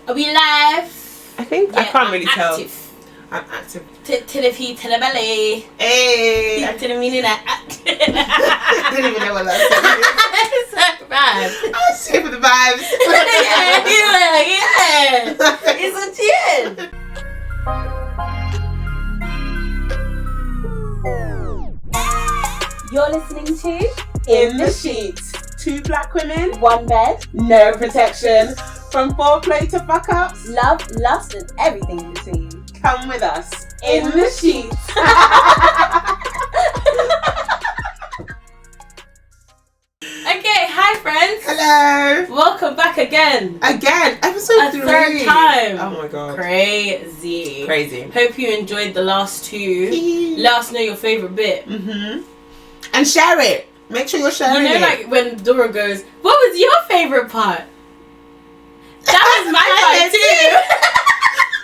Are we live? I think I can't really tell. I'm active. To the feet, to the belly. Hey! To the meaning that. I didn't even know what that was. It's so bad. I was here for the vibes. yeah. It's a tune. You're listening to In the Sheets. 2 black women, 1 bed, no protection. From foreplay to fuck ups, love, lust, and everything in between. come with us in the sheets. Okay, hi friends. Hello. Welcome back again. Episode 3. Third time. Oh my god. Crazy. Hope you enjoyed the last 2. Let us know your favourite bit. And share it. Make sure you're sharing it. You know, like when Dora goes, "What was your favourite part?" That was my part too.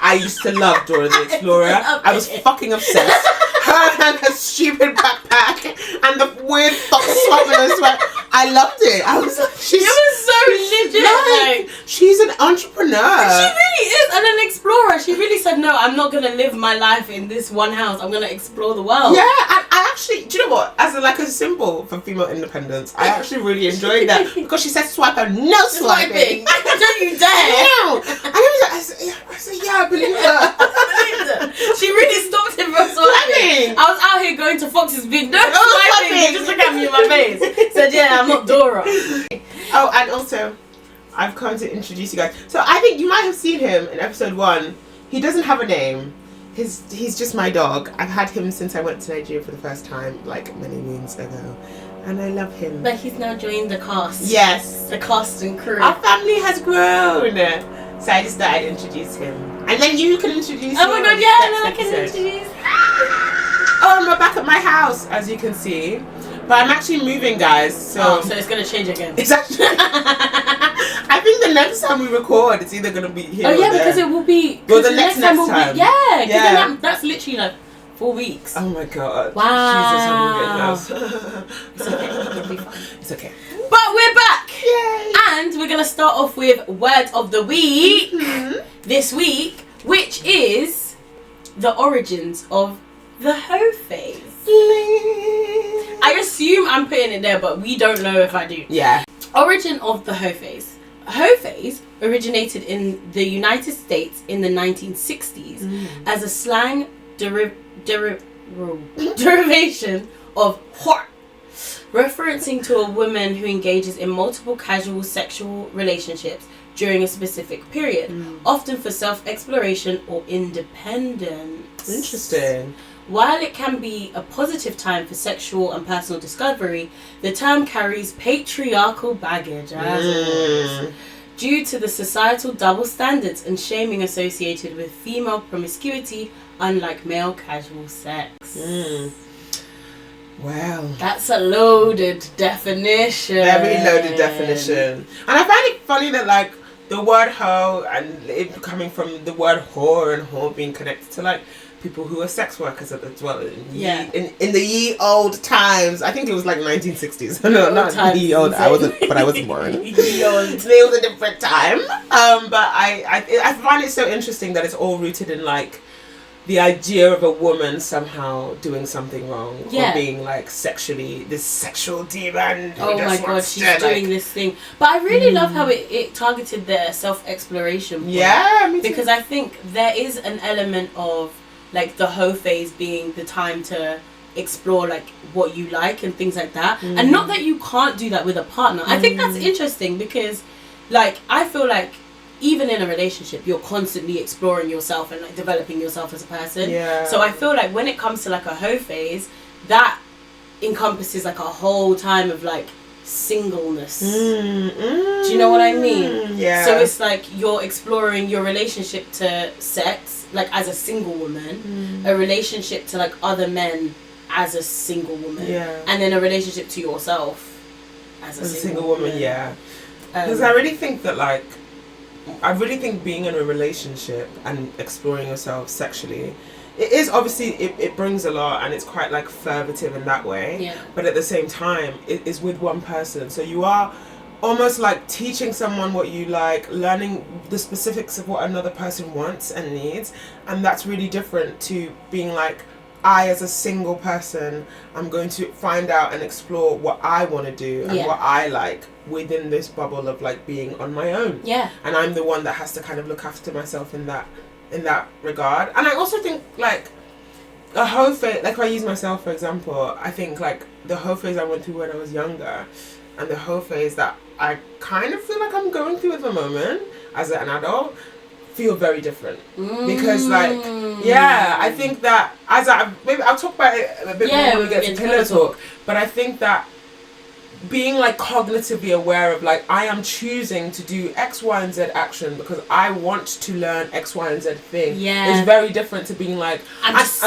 I used to love Dora the Explorer. I was fucking obsessed. Her and her stupid backpack and the weird fox swapping as well. I loved it. I was like, It was so legit. Like, she's an entrepreneur. She really is, and an explorer. She really said, "No, I'm not gonna live my life in this one house. I'm gonna explore the world." Yeah, and I actually, do you know what? As a symbol for female independence, I actually really enjoyed that because she said swipe and no swiping. Don't you dare! No. And I said, yeah, I believe her. She really stopped him from swiping. I was out here going to Fox's big no swiping. He just looked at me in my face. Said, "Yeah, I'm not Dora." Oh, and also, I've come to introduce you guys. So I think you might have seen him in episode 1. He doesn't have a name. He's just my dog. I've had him since I went to Nigeria for the first time, many moons ago. And I love him. But he's now joined the cast. Yes. The cast and crew. Our family has grown. So I just thought I'd introduce him. And then you can introduce Oh my god, yeah, and then I can episode. introduce. Oh, and we're back at my house, as you can see. But I'm actually moving, guys. So it's going to change again. It's actually... I think the next time we record, it's either going to be here or there. Because it will be... Well, the next time will be... Yeah, because that's literally 4 weeks. Oh my god. Wow. Jesus, I'm moving. It's okay. It'll be fine. It's okay. But we're back. Yay. And we're going to start off with Word of the Week this week, which is the origins of the hoe phase. I assume I'm putting it there, but we don't know if I do. Yeah. Origin of the hoe phase. Hoe phase originated in the United States in the 1960s as a slang derivation of whore, referencing to a woman who engages in multiple casual sexual relationships during a specific period, often for self-exploration or independence. Interesting. While it can be a positive time for sexual and personal discovery, the term carries patriarchal baggage due to the societal double standards and shaming associated with female promiscuity, unlike male casual sex. Wow. That's a loaded definition. Very loaded definition. And I find it funny that the word hoe and it coming from the word whore and whore being connected to people who are sex workers as well. In the ye old times. I think it was 1960s. No, not ye old. I wasn't born. Ye old. It was a different time. But I find it so interesting that it's all rooted in the idea of a woman somehow doing something wrong or being sexually this sexual demon. Oh my god, she's doing this thing. But I really love how it targeted their self-exploration point. Yeah, me too. Because I think there is an element of the hoe phase being the time to explore what you like and things like that. And not that you can't do that with a partner. I think that's interesting because I feel even in a relationship you're constantly exploring yourself and developing yourself as a person. Yeah. So I feel when it comes to a hoe phase, that encompasses a whole time of singleness. Do you know what I mean? Yeah. So it's you're exploring your relationship to sex as a single woman, a relationship to other men as a single woman, and then a relationship to yourself as a single woman. Yeah. Because I really think that being in a relationship and exploring yourself sexually, it is obviously it brings a lot and it's quite furtive in that way. Yeah. But at the same time, it is with one person, so you are almost like teaching someone what you like, learning the specifics of what another person wants and needs, and that's really different to being like, I as a single person, I'm going to find out and explore what I want to do and what I like within this bubble of like being on my own. Yeah. And I'm the one that has to kind of look after myself in that regard. And I also think like a whole phase, like if I use myself for example, I think like the whole phase I went through when I was younger and the whole phase that I kind of feel like I'm going through at the moment as an adult feel very different. Because like, yeah, I think that maybe I'll talk about it a bit more when we get to pillow talk, but I think that being like cognitively aware of like, I am choosing to do X, Y, and Z action because I want to learn X, Y, and Z thing is very different to being like, I'm just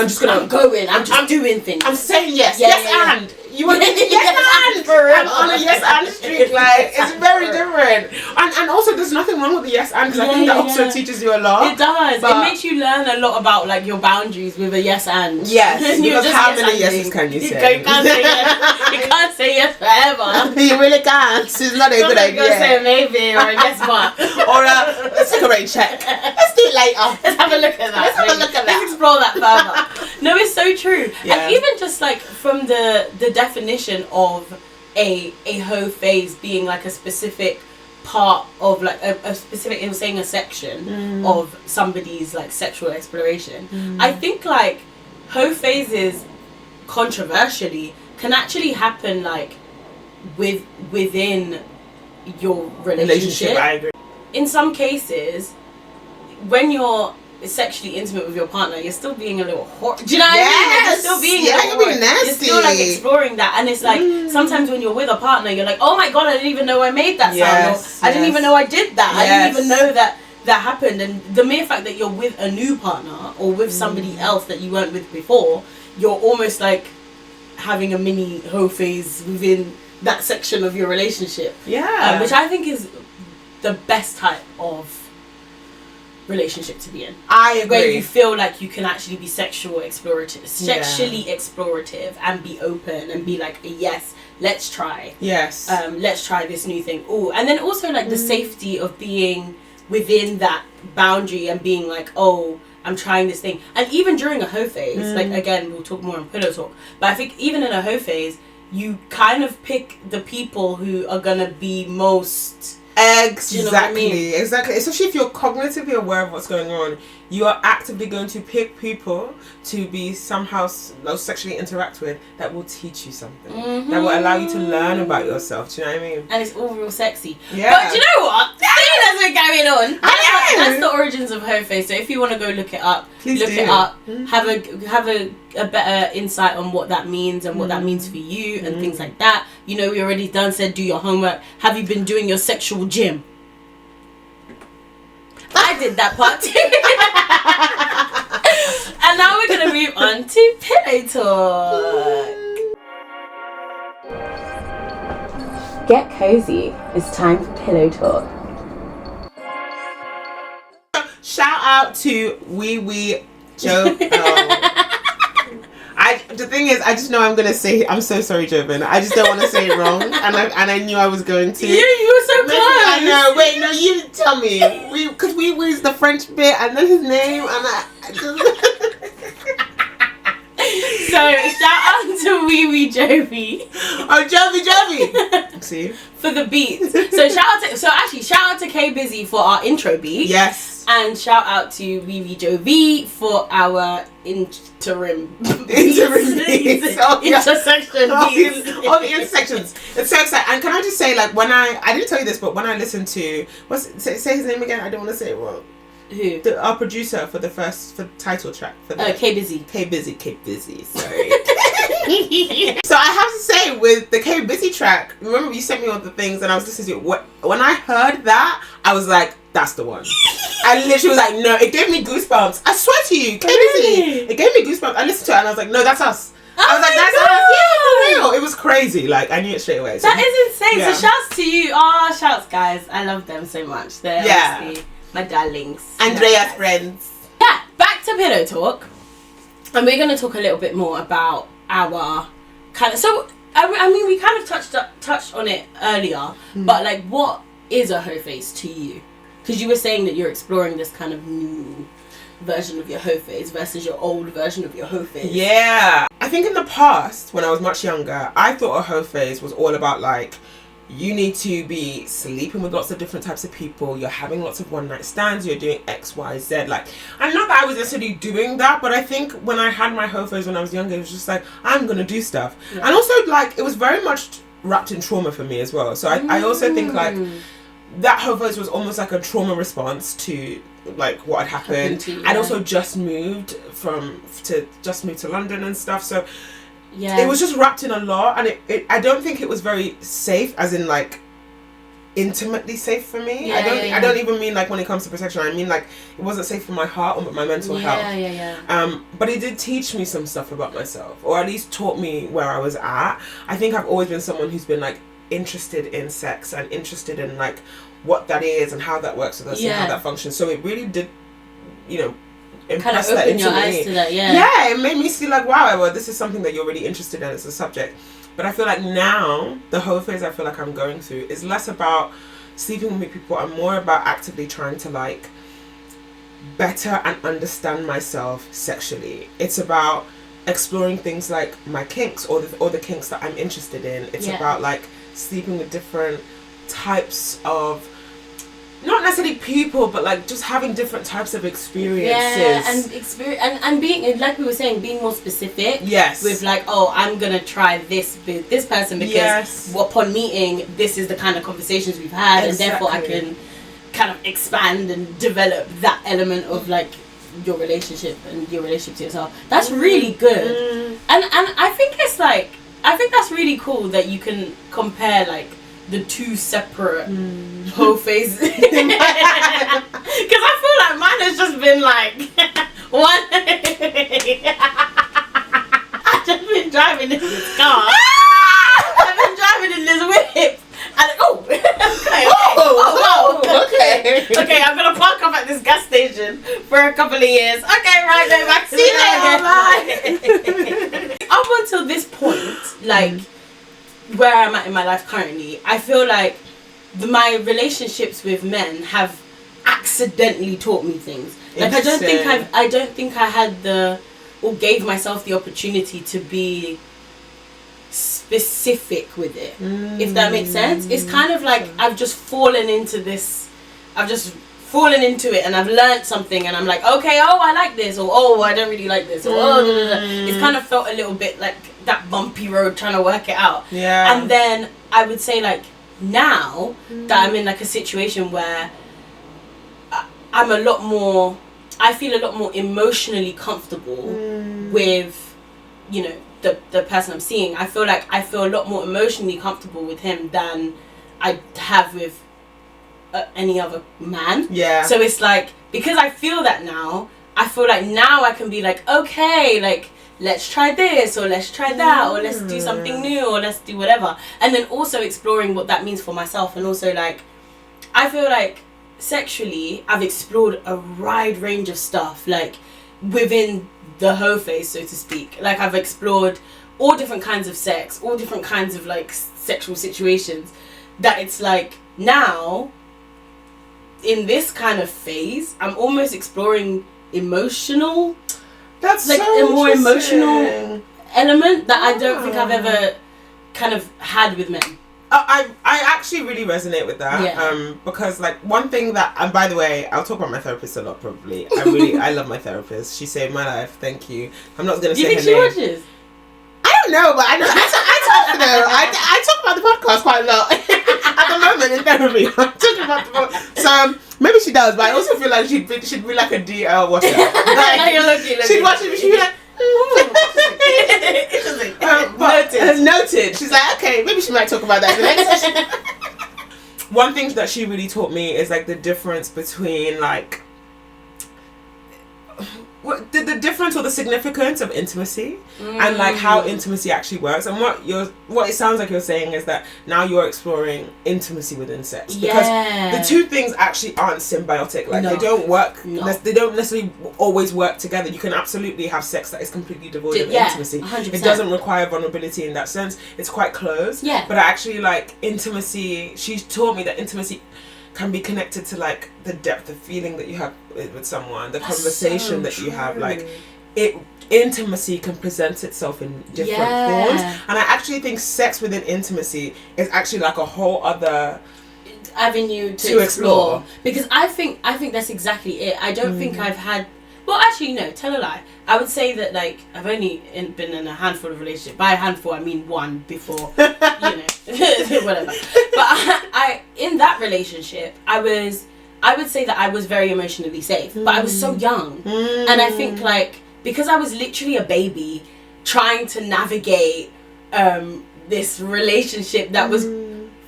doing things. I'm saying yes, and you want to yes and I'm on a yes and streak. Like it's very different, and also there's nothing wrong with the yes and because I think that also teaches you a lot. It does. It makes you learn a lot about like your boundaries with a yes and. Yes, because how many yeses can you say? You can't say yes. You can't say yes forever. You really can't. It's not a good idea. You're say maybe or a yes but or let's take a rain check. Let's do it later. Let's have a look at that. Let's explore that further. No, it's so true. And even just like from the definition of a hoe phase being like a specific part of like a specific, it was saying a section of somebody's like sexual exploration. I think like hoe phases controversially can actually happen like within your relationship. I agree. In some cases, when you're sexually intimate with your partner, you're still being a little whore. Do you know what I mean? You're still being a little whore. You're still like exploring that, and it's like sometimes when you're with a partner, you're like, oh my god, I didn't even know I made that sound. Or, I didn't even know I did that. I didn't even know that happened. And the mere fact that you're with a new partner or with somebody else that you weren't with before, you're almost like having a mini hoe phase within that section of your relationship. Which I think is the best type of relationship to be in. I agree. Where you feel like you can actually be sexually explorative and be open and be like, yes, let's try. Yes. Let's try this new thing. Oh, and then also like the safety of being within that boundary and being like, oh, I'm trying this thing. And even during a hoe phase, like again, we'll talk more on pillow talk, but I think even in a hoe phase, you kind of pick the people who are gonna be most exactly. You know what I mean? Exactly. Especially if you're cognitively aware of what's going on, you are actively going to pick people to be somehow sexually interact with that will teach you something, that will allow you to learn about yourself. Do you know what I mean? And it's all real sexy. Yeah. But do you know what? That's been going on. That's the origins of hoe phase. So if you want to go look it up, have a better insight on what that means and what that means for you and things like that. You know, we already said do your homework. Have you been doing your sexual gym? I did that part too. And now we're going to move on to pillow talk. Get cozy. It's time for pillow talk. Shout out to Wee Joe. The thing is, I just know I'm gonna say. I'm so sorry, Jobin. I just don't want to say it wrong, and I knew I was going to. You were so close. I know. Wait, no, you tell me. Because we is the French bit, and then his name, and I just. So shout out to Wee Jovi. Oh, Jovi. See. For the beats. So shout out to K Busy for our intro beat. Yes. And shout out to Wee Jovi for our interim beats. Intersection beats. All the intersections. It's so exciting. And can I just say, like, when I didn't tell you this, but when I listened to say his name again, I don't want to say it wrong. Who? Our producer for the title track. For the K Busy. Sorry. So I have to say, with the K Busy track, remember you sent me all the things and I was listening to it. When I heard that, I was like, that's the one. I literally was like, no, it gave me goosebumps. I swear to you, K Busy. It gave me goosebumps. I listened to it and I was like, no, that's us. I was like, that's us. Yeah, for real. It was crazy. Like, I knew it straight away. So, that is insane. Yeah. So shouts to you. Oh, shouts, guys. I love them so much. They're honestly my darlings. Andrea's friends. Yeah, back to pillow talk. And we're going to talk a little bit more about our kind of... So, I mean, we kind of touched on it earlier, but like, what is a hoe phase to you? Because you were saying that you're exploring this kind of new version of your hoe phase versus your old version of your hoe phase. Yeah. I think in the past, when I was much younger, I thought a hoe phase was all about like, you need to be sleeping with lots of different types of people, you're having lots of one night stands, you're doing X, Y, Z. Like, and not that I was necessarily doing that, but I think when I had my hoe phase when I was younger, it was just like, I'm gonna do stuff. Yeah. And also, like, it was very much wrapped in trauma for me as well. So I also think like that hoe phase was almost like a trauma response to like what had happened to you, and also just moved to London and stuff. So yeah, it was just wrapped in a lot, and it I don't think it was very safe, as in like intimately safe for me. I don't even mean like when it comes to protection. I mean like it wasn't safe for my heart or my mental health. But it did teach me some stuff about myself, or at least taught me where I was at. I think I've always been someone who's been like interested in sex and interested in like what that is and how that works with us and how that functions. So it really did, you know, impress that into me. To that, it made me see like, wow, well, this is something that you're really interested in as a subject. But I feel like now the whole phase I feel like I'm going through is less about sleeping with people and more about actively trying to like better and understand myself sexually. It's about exploring things like my kinks or the kinks that I'm interested in. It's about like sleeping with different types of, not necessarily people, but like just having different types of experiences. And being, like we were saying, being more specific. Yes. With like, oh, I'm gonna try this with this person because upon meeting, this is the kind of conversations we've had, and therefore I can kind of expand and develop that element of like your relationship and your relationship to yourself. That's really good. And I think it's like, I think that's really cool that you can compare like the two separate hoe phases. Because I feel like mine has just been like one. I've just been driving in this car. I've been driving in this whip. And okay, I'm gonna park up at this gas station for a couple of years. Okay, right, go back to the car. Up until this point, like where I'm at in my life currently, I feel like my relationships with men have accidentally taught me things. Like I don't think I had or gave myself the opportunity to be specific with it, if that makes sense. It's kind of like I've just fallen into it and I've learned something and I'm like, okay, oh, I like this, or oh, I don't really like this, or It's kind of felt a little bit like that bumpy road trying to work it out. And then I would say like now that I'm in like a situation where I feel a lot more emotionally comfortable with, you know, the person I'm seeing. I feel a lot more emotionally comfortable with him than I have with any other man. So it's like, because I feel that now, I feel like now I can be like, okay, like let's try this, or let's try that, or let's do something new, or let's do whatever. And then also exploring what that means for myself. And also like, I feel like sexually I've explored a wide range of stuff, like within the hoe phase, so to speak. Like I've explored all different kinds of sex, all different kinds of like sexual situations, that it's like now in this kind of phase I'm almost exploring emotional, that's like so a more emotional element that I don't think I've ever kind of had with men. I actually really resonate with that, because like one thing that, and by the way, I'll talk about my therapist a lot probably. I love my therapist. She saved my life. Thank you. I'm not gonna say her name. Do you think she watches? I don't know, but I know I talk about the podcast quite a lot at the moment in therapy. I'm talking about the podcast. So maybe she does, but I also feel like she'd be like a DL watcher. Like, you're lucky. She'd watch it, but she'd be like. Noted. She's like, okay, maybe she might talk about that in the next session. One thing that she really taught me is like the difference between like the difference or the significance of intimacy and like how intimacy actually works, and what it sounds like you're saying is that now you're exploring intimacy within sex, because the two things actually aren't symbiotic. Like they don't work. They don't necessarily always work together. You can absolutely have sex that is completely devoid of intimacy. 100%. It doesn't require vulnerability in that sense. It's quite close. Yeah. But actually, like intimacy, she's taught me that intimacy can be connected to like the depth of feeling that you have with someone, the conversation that you have. Like intimacy can present itself in different forms, and I actually think sex within intimacy is actually like a whole other avenue to explore. Because I think that's exactly it. I don't think I've had, well, actually no, tell a lie. I would say that like I've only been in a handful of relationships. By a handful I mean one before, you know, whatever. But I in that relationship I would say that I was very emotionally safe, but I was so young, and I think like because I was literally a baby trying to navigate this relationship that was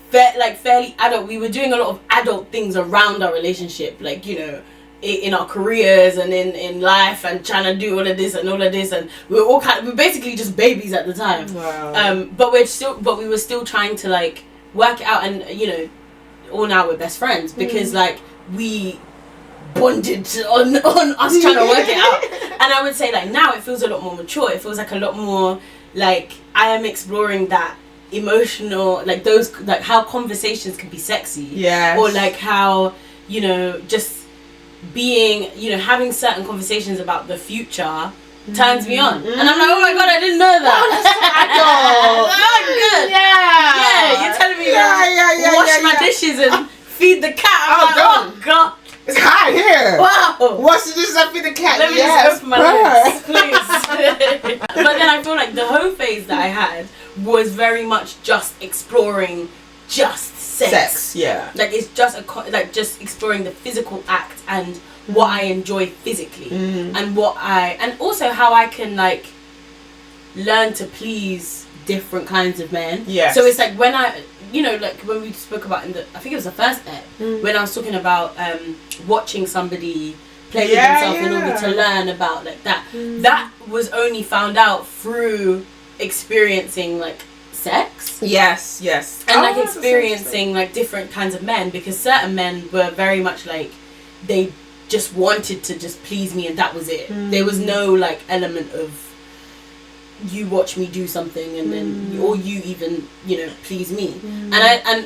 fairly adult. We were doing a lot of adult things around our relationship, like, you know, in our careers and in life, and trying to do all of this, and we were basically just babies at the time. Wow. But we were still trying to like work it out, and you know, all now we're best friends because like we bonded on us trying to work it out. And I would say like now it feels a lot more mature. It feels like a lot more like I am exploring that emotional, like those, like how conversations can be sexy. Yeah. Or like how, you know, just being, you know, having certain conversations about the future turns me on. And I'm like, oh my god, I didn't know that. Good. Yeah, you're telling me wash my dishes and feed the cat. Oh god. It's hot here. Wow. Wash the dishes and feed the cat. Let me just open my legs, please. But then I feel like the whole phase that I had was very much just exploring just sex. Yeah. Like it's just just exploring the physical act and what I enjoy physically, and also how I can like learn to please different kinds of men. Yeah. So it's like when I, you know, like when we spoke about I think it was the first ep, when I was talking about watching somebody play with themselves in order to learn about like that. That was only found out through experiencing like sex. Yes. And like experiencing like different kinds of men, because certain men were very much like they just wanted to just please me and that was it. There was no like element of you watch me do something and then or you even, you know, please me. And I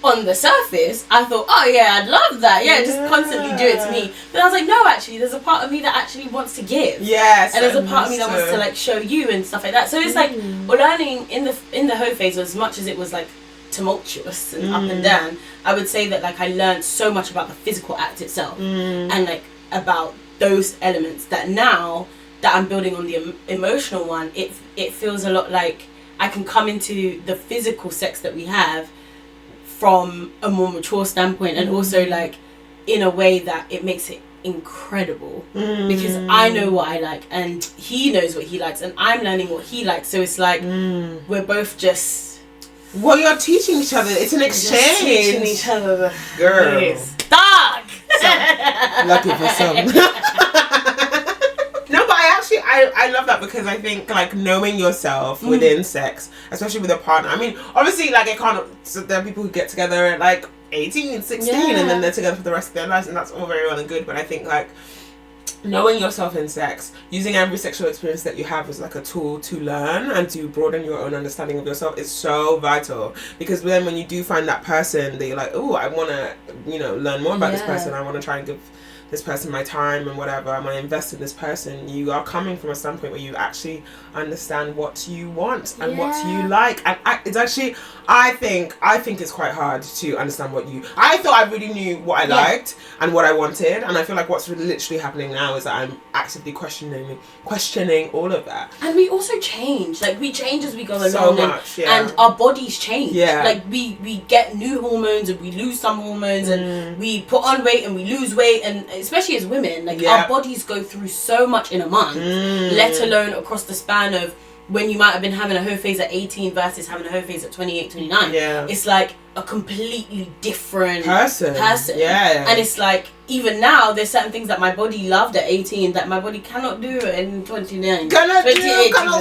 on the surface I thought, oh yeah, I'd love that, just constantly do it to me. But I was like, no, actually there's a part of me that actually wants to give, and there's a part of me that wants to like show you and stuff like that. So it's like learning in the hoe phase, as much as it was like tumultuous and up and down, I would say that like I learned so much about the physical act itself and like about those elements that now that I'm building on the emotional one, it feels a lot like I can come into the physical sex that we have from a more mature standpoint, and also like in a way that it makes it incredible because I know what I like and he knows what he likes and I'm learning what he likes. So it's like we're both just, well, you're teaching each other. It's an exchange. Teaching each other. Girl. Dark. Lucky for some. No, but I love that, because I think like knowing yourself within sex, especially with a partner. I mean, obviously like it can't. So there are people who get together at like 18, 16, and then they're together for the rest of their lives, and that's all very well and good. But I think like knowing yourself in sex, using every sexual experience that you have as like a tool to learn and to broaden your own understanding of yourself is so vital. Because then when you do find that person that you're like, oh, I want to, you know, learn more about this person, I want to try and give this person my time and whatever, I'm going to invest in this person, you are coming from a standpoint where you actually understand what you want and what you like. And it's actually, I think it's quite hard to understand what you, I thought I really knew what I liked and what I wanted, and I feel like what's literally happening now is that I'm actively questioning all of that. And we also change, like we change as we go along, so much, and our bodies change. Like we get new hormones and we lose some hormones and we put on weight and we lose weight, and especially as women, like our bodies go through so much in a month, let alone across the span of when you might have been having a hoe phase at 18 versus having a hoe phase at 28, 29. It's like a completely different person. Yeah. And it's like, even now, there's certain things that my body loved at 18 that my body cannot do in 29. Cannot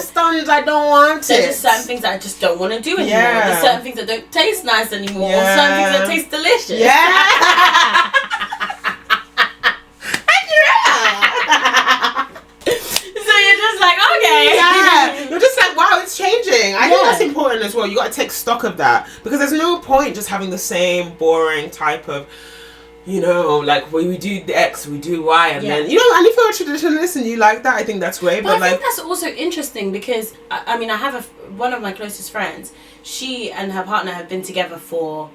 stand, I don't want There's just certain things that I just don't want to do anymore. Yeah. There's certain things that don't taste nice anymore. Yeah. Or certain things that taste delicious. Yeah. So you're just like, okay. Yeah. You're just like, wow, it's changing. I think that's important as well. You got to take stock of that, because there's no point just having the same boring type of, you know, like when we do the X, we do Y, and then, you know, and if you're a traditionalist and you like that, I think that's great. But I like, think that's also interesting, because I mean, I have one of my closest friends. She and her partner have been together for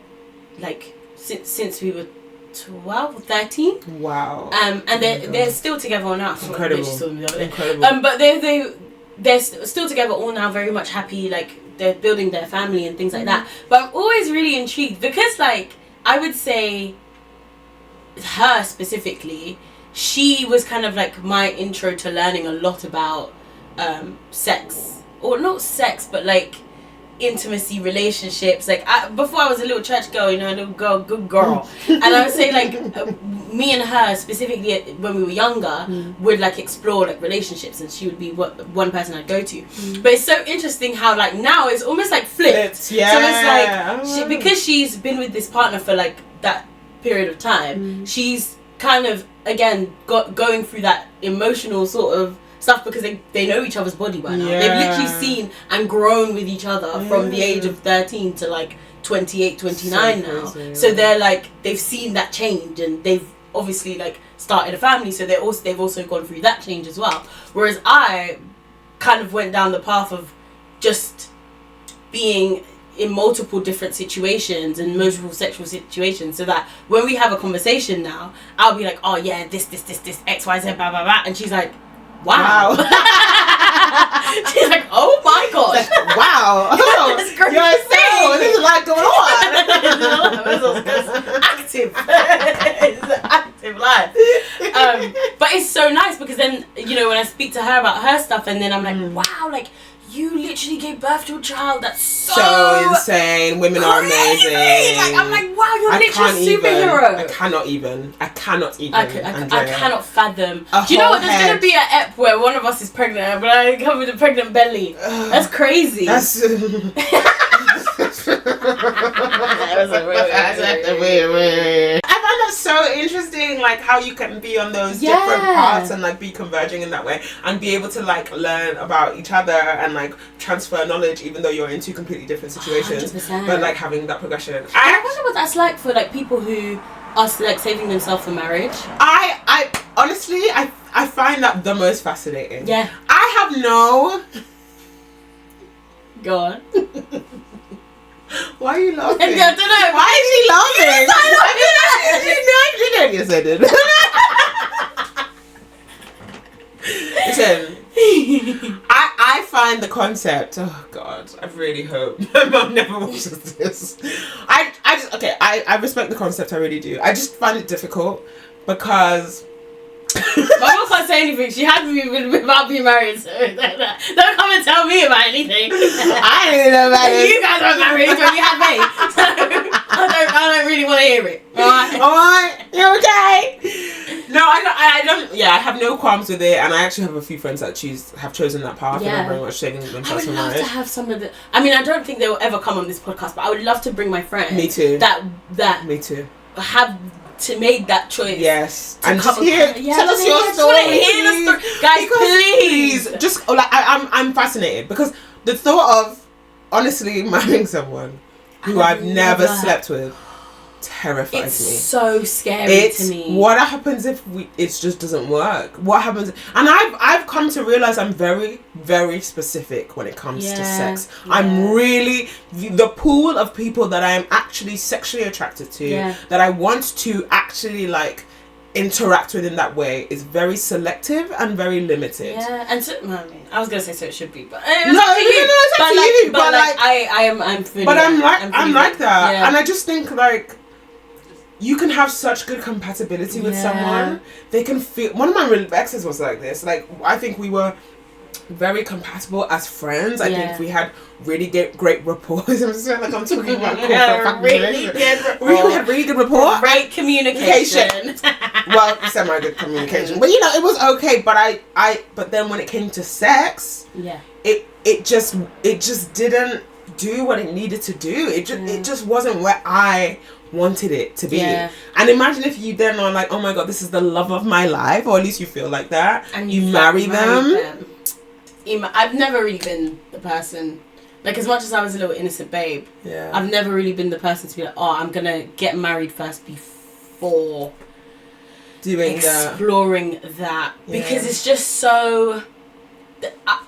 like since we were 12 or 13. Wow. And they're still together now. Incredible. Incredible. But they're still together all now, very much happy, like they're building their family and things like that. But I'm always really intrigued, because like I would say her specifically, she was kind of like my intro to learning a lot about sex, or not sex, but like intimacy, relationships. Like before I was a little church girl, you know, a little girl, good girl, and I would say like me and her specifically when we were younger would like explore like relationships, and she would be one person I'd go to. But it's so interesting how like now it's almost like flipped. Yeah. So it's like because she's been with this partner for like that period of time, she's kind of again going through that emotional sort of stuff, because they know each other's body by now. They've literally seen and grown with each other from the age of 13 to like 28, 29 now. So they're like, they've seen that change, and they've obviously like started a family, so they've also gone through that change as well. Whereas I kind of went down the path of just being in multiple different situations and multiple sexual situations, so that when we have a conversation now, I'll be like, oh yeah, this X, Y, Z, blah blah blah, and she's like, wow. She's like, oh my god. Like, wow. Oh, that's crazy. There's a lot going on. It's active. It's an active life. But it's so nice, because then, you know, when I speak to her about her stuff, and then I'm like, wow, like you literally gave birth to a child. That's so insane. Women are amazing. Like, I'm like, wow, you're literally a superhero. I cannot even. I cannot fathom. Do you know what? There's going to be an ep where one of us is pregnant, but I come with a pregnant belly. That's crazy. That's I find that so interesting, like how you can be on those different paths and like be converging in that way, and be able to like learn about each other and like transfer knowledge, even though you're in two completely different situations. 100%. But like having that progression. I wonder what that's like for like people who are like saving themselves for marriage. I honestly I find that the most fascinating. Yeah. I have no. Go on. Why are you laughing? I don't know. Why is she laughing? I said it. Listen, I find the concept. Oh God, I really hope my mum never watches this. I respect the concept. I really do. I just find it difficult because. My mom can't say anything. She had me without being married, so don't come and tell me about anything. I didn't know about it. You guys were married when you had me, so I don't really want to hear it. Alright, you okay? No, I don't. Yeah, I have no qualms with it, and I actually have a few friends that have chosen that path, and are very much saving themselves. I would from love marriage. to have some of the. I mean, I don't think they will ever come on this podcast, but I would love to bring my friends. Me too. That. Me too. Have to make that choice. Yes, and just tell us your story, guys. Please, just like I'm fascinated, because the thought of honestly marrying someone who I've never slept with terrifies it's me. So scary to me. What happens if it just doesn't work? What happens? And I've come to realize I'm very, very specific when it comes to sex. Yeah. I'm really the pool of people that I am actually sexually attracted to, that I want to actually like interact with in that way, is very selective and very limited. Yeah, and so, I was gonna say so it should be, but it's up to you. But I'm like that, and I just think like. You can have such good compatibility with someone. They can feel. One of my exes was like this. Like, I think we were very compatible as friends. I think we had really great rapport. I'm just like I'm talking about really good rapport. We had really good rapport. Great communication. Well, semi-good communication. But, it was okay. But but then when it came to sex, it just didn't do what it needed to do. It just wasn't where I wanted it to be. And imagine if you then are like, oh my god, this is the love of my life, or at least you feel like that, and you marry them. I've never really been the person, like, as much as I was a little innocent babe, I've never really been the person to be like, oh, I'm gonna get married first before exploring that, because it's just so.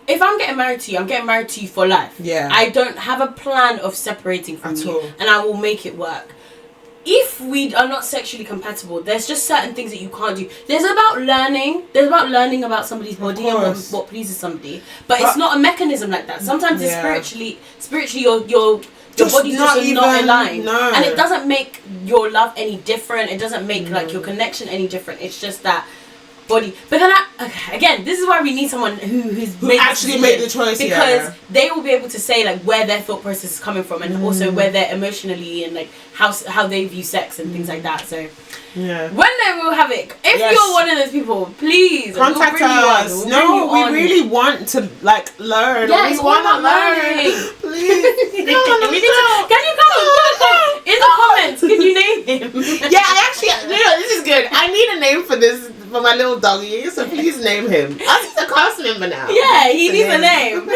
If I'm getting married to you, I'm getting married to you for life. I don't have a plan of separating from you, and I will make it work. If we are not sexually compatible, there's just certain things that you can't do. There's about learning about somebody's body and what pleases somebody, but it's not a mechanism like that. Sometimes it's spiritually your body just is not aligned, and it doesn't make your love any different. It doesn't make like your connection any different. It's just that body. But then again, this is why we need someone who actually made the choice, because they will be able to say like where their thought process is coming from, and also where they're emotionally, and like how they view sex and things like that. So when they will have it, if you're one of those people, please contact us. We really want to like learn. We want to learn. Please, can you come in the comments? Can you name him? This is good. I need a name for this. For my little doggy, so please name him. He's a cast member now. Yeah, he needs a name.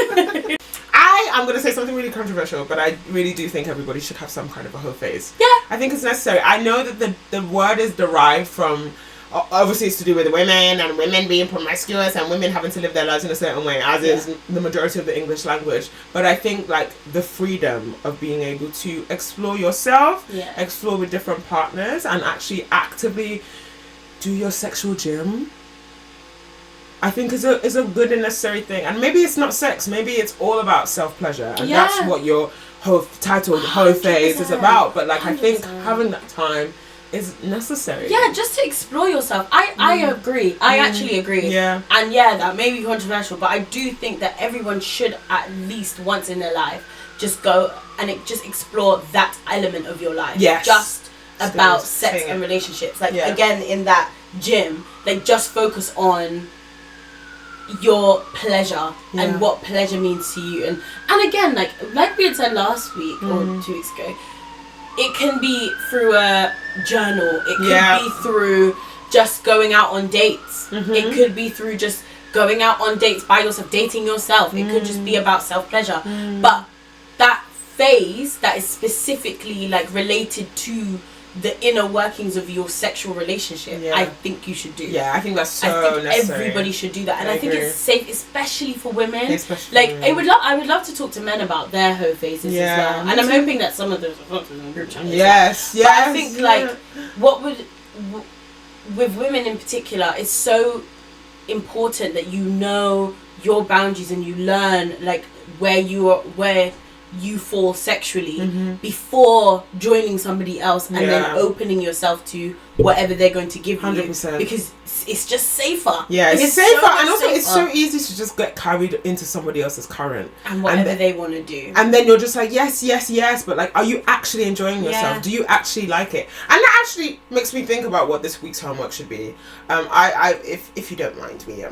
I'm going to say something really controversial, but I really do think everybody should have some kind of a hoe phase. Yeah. I think it's necessary. I know that the word is derived from, obviously it's to do with women, and women being promiscuous, and women having to live their lives in a certain way, as is the majority of the English language. But I think like the freedom of being able to explore yourself, explore with different partners, and actually actively do your sexual gym, I think is a good and necessary thing. And maybe it's not sex, maybe it's all about self-pleasure, and that's what your hoe phase is about. But like 100%. I think having that time is necessary. Just to explore yourself. I agree. I actually agree. And that may be controversial, but I do think that everyone should at least once in their life just go and just explore that element of your life. Just about sex and relationships, like again in that gym, like just focus on your pleasure and what pleasure means to you, and again like we had said last week or 2 weeks ago, it can be through a journal, it could be through just going out on dates, it could be through just going out on dates by yourself, dating yourself, it could just be about self-pleasure, but that phase that is specifically like related to the inner workings of your sexual relationship, I think you should do. I think that's so necessary. Everybody should do that, and I think it's safe, especially for women. I would love to talk to men about their hoe phases as well, and I'm hoping that some of those are in the group chat. But I think with women in particular, it's so important that you know your boundaries and you learn like where you fall sexually before joining somebody else and then opening yourself to whatever they're going to give 100%. You, because it's just safer. It's safer, so and also it's so easy to just get carried into somebody else's current and whatever they want to do, and then you're just like yes, but like, are you actually enjoying yourself? Do you actually like it? And that actually makes me think about what this week's homework should be. If you don't mind me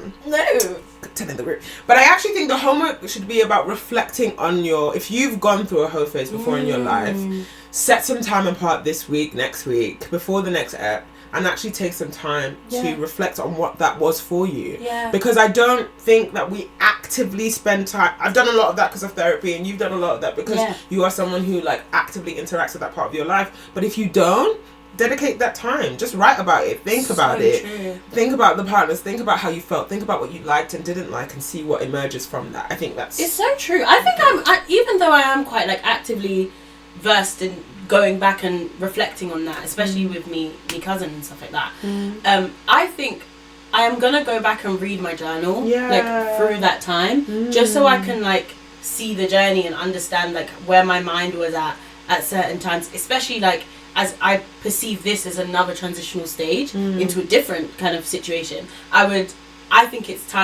telling the group, but I actually think the homework should be about reflecting on if you've gone through a hoe phase before in your life, set some time apart this week, next week, before the next ep, and actually take some time to reflect on what that was for you. Because I don't think that we actively spend time. I've done a lot of that because of therapy, and you've done a lot of that because you are someone who like actively interacts with that part of your life. But if you don't, dedicate that time. Just write about it. Think about it. True. Think about the partners. Think about how you felt. Think about what you liked and didn't like, and see what emerges from that. I think it's so true. I think even though I am quite like actively versed in going back and reflecting on that, especially with me cousin and stuff like that, I think I am gonna go back and read my journal like through that time, just so I can like see the journey and understand like where my mind was at certain times, especially like as I perceive this as another transitional stage into a different kind of situation. I I think it's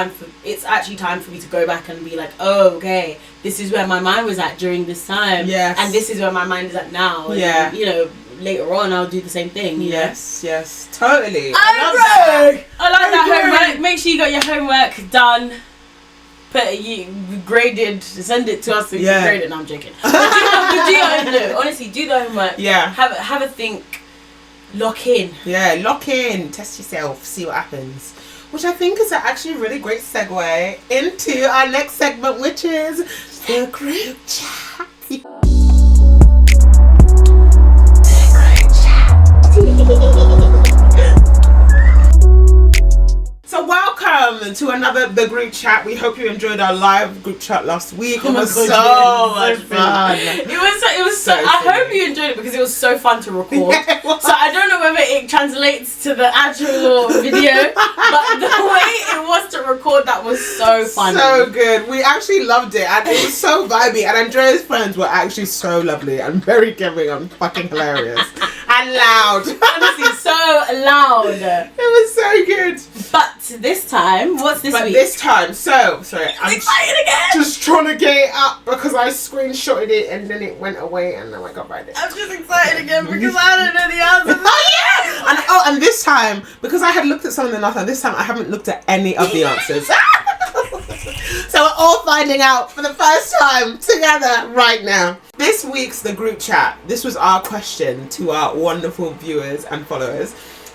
actually time for me to go back and be like, oh, okay, this is where my mind was at during this time. Yes. And this is where my mind is at now. And then, you know, later on I'll do the same thing. Yes, totally. I love that. I like that homework. Make sure you got your homework done. Graded. Send it to us so you can grade it. No, I'm joking. Honestly, do the homework. Yeah. Have a think. Lock in. Yeah, lock in. Test yourself. See what happens. Which I think is actually a really great segue into our next segment, which is the group chat. So welcome to another The Group Chat. We hope you enjoyed our live group chat last week. It was so much fun. It was so I hope you enjoyed it because it was so fun to record. So I don't know whether it translates to the actual video, but the way it was to record, that was so fun. So good. We actually loved it, and it was so vibey. And Andrea's friends were actually so lovely and very giving and fucking hilarious and loud. Honestly, so loud. It was so good. But this time, what's this week? This time, sorry, I'm excited again. Just trying to get it up because I screenshotted it and then it went away and then I got right there. I'm just excited again because I don't know the answers. And this time, because I had looked at something last time, this time I haven't looked at any of the answers. So we're all finding out for the first time together right now. This week's The Group Chat. This was our question to our wonderful viewers and followers.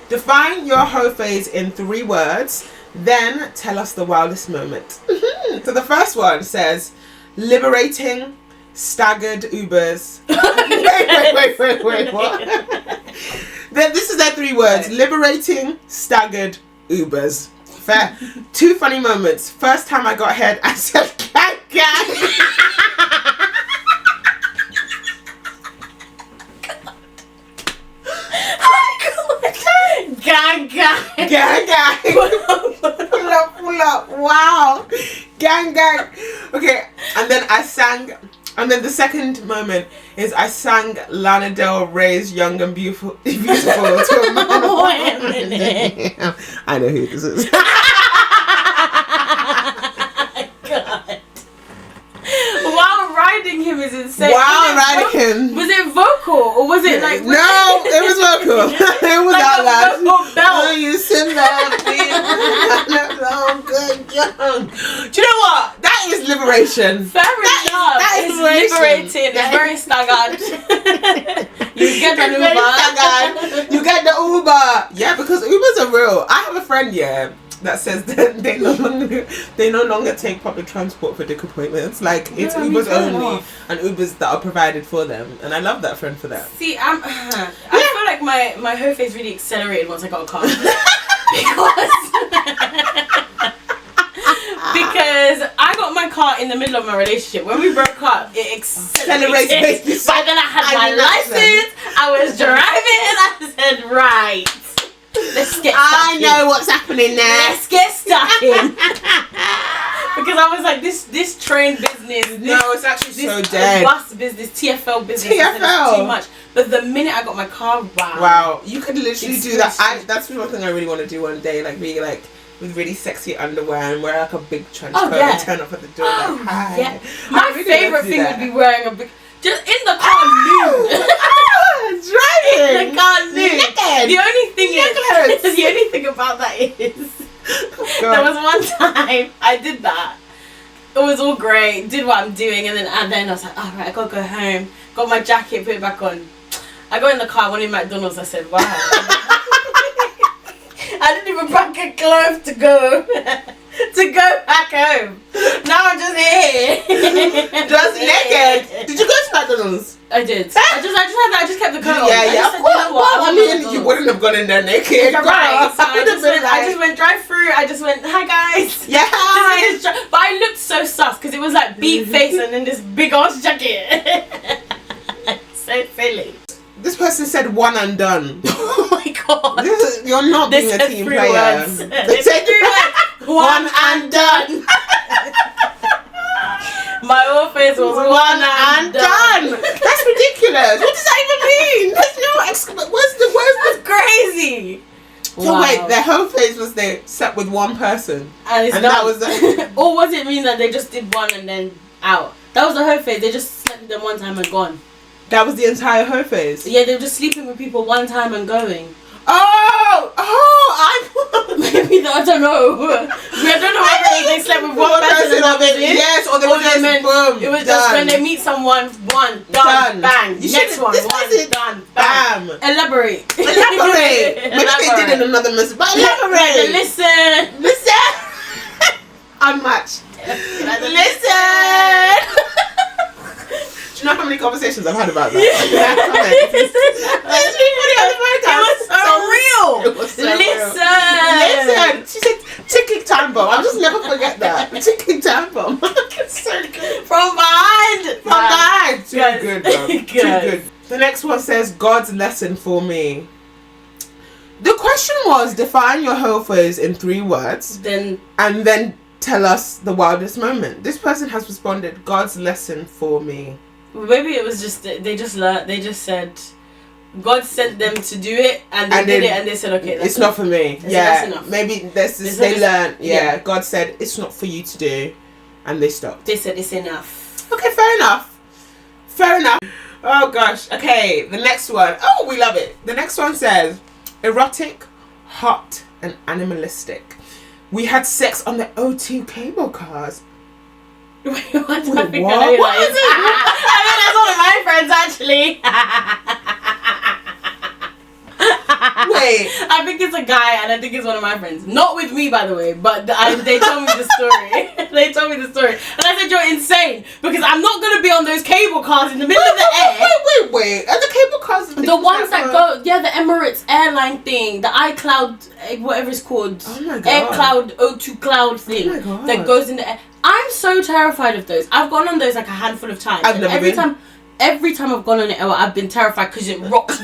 Define your hoe phase in 3 words, then tell us the wildest moment. So the first one says, liberating, staggered Ubers. Wait, what? This is their 3 words, liberating, staggered Ubers. Fair. 2 funny moments. First time I got head, I said, gang, gang. Gang, gang. Gang, gang. Pull up. Wow. Gang, gang. Okay, and then I sang, and then the second moment is I sang Lana Del Rey's Young and Beautiful to a man. Wait a minute. I know who this is. God. While riding him is insane. While riding him. Was it vocal or was it like? No, it was vocal. It was like out loud. Vocal belt. Oh, you sit back, good young. Do you know what? That is liberation. Fair enough. That is liberating. It's very staggered. You get the Uber. You get the Uber. Yeah, because Ubers are real. I have a friend, that says that they no longer take public transport for dick appointments. Like, it's Ubers only and Ubers that are provided for them. And I love that friend for that. See, I feel like my hoe phase really accelerated once I got a car. Because I got my car in the middle of my relationship. When we broke up, it accelerated. But then I had my license, I was driving, and I said, right. Let's get stuck I know what's happening now. Let's get stuck in. Because I was like, this train business. It's actually so dead. Bus business, TFL business. TFL. Too much. But the minute I got my car, wow. You could literally do that. That's one thing I really want to do one day. Like, be like with really sexy underwear and wear like a big trench coat and turn up at the door. Oh, like, hi. Yeah. My favorite thing would be wearing a big. Just in the car nude. Driving. In the car nude. The only thing about that is there was one time I did that. It was all great. Did what I'm doing, and then I was like, alright, I gotta go home. Got my jacket, put it back on. I got in the car, went in McDonald's. I said, wow. I didn't even pack a glove to go back home. Now I'm just here. Just naked. Did you go to McDonald's? I did. I just kept the coat on. Yeah. I mean, you wouldn't have gone in there naked. Right. So I just went drive through. I just went, hi guys. Yeah. But I looked so sus because it was like beat face and then this big ass jacket. So silly. This person said one and done. Oh my god. You're not being a team player. They said one and done. My whole face was one and done. That's ridiculous. What does that even mean? There's no where's the That's crazy. So wait, their whole phase was they slept with one person, and that was or was it mean that they just did one and then out? That was the whole phase. They just slept with them one time and gone. That was the entire whole phase. Yeah, they were just sleeping with people one time and going. Maybe I don't know. I don't know whether they slept with one person yes, or they were just boom. It was just when they meet someone, one done, bang. Next one, done, bam. Elaborate. Maybe they did in another message, but elaborate. Listen. Unmatched. Listen. Do you know how many conversations I've had about that? It was so real. Listen. She said ticking time bomb. I'll just never forget that. Ticking time bomb. It's so good. From behind. Too good, bro. Too good. The next one says God's lesson for me. The question was define your whole phase in 3 words. And then tell us the wildest moment. This person has responded, God's lesson for me. Maybe it was just they just said God sent them to do it and they did it and they said okay it's not for me. That's enough. Maybe they learned God said it's not for you to do and they stopped. They said it's enough. Okay, fair enough. Oh gosh. Okay, the next one. Oh, we love it. The next one says erotic, hot and animalistic. We had sex on the O2 cable cars. Wait, what? What is it? I mean, that's one of my friends actually. Wait, I think it's a guy, and I think it's one of my friends. Not with me, by the way, but they told me the story. They told me the story, and I said you're insane because I'm not gonna be on those cable cars in the middle of the air. Wait. Are the cable cars the ones that go? Yeah, the Emirates airline thing, the iCloud, whatever it's called. Oh my god. Air Cloud, O2 Cloud thing that goes in the air. I'm so terrified of those. I've gone on those like a handful of times. I've never been. Every time I've gone on it, I've been terrified because it rocks.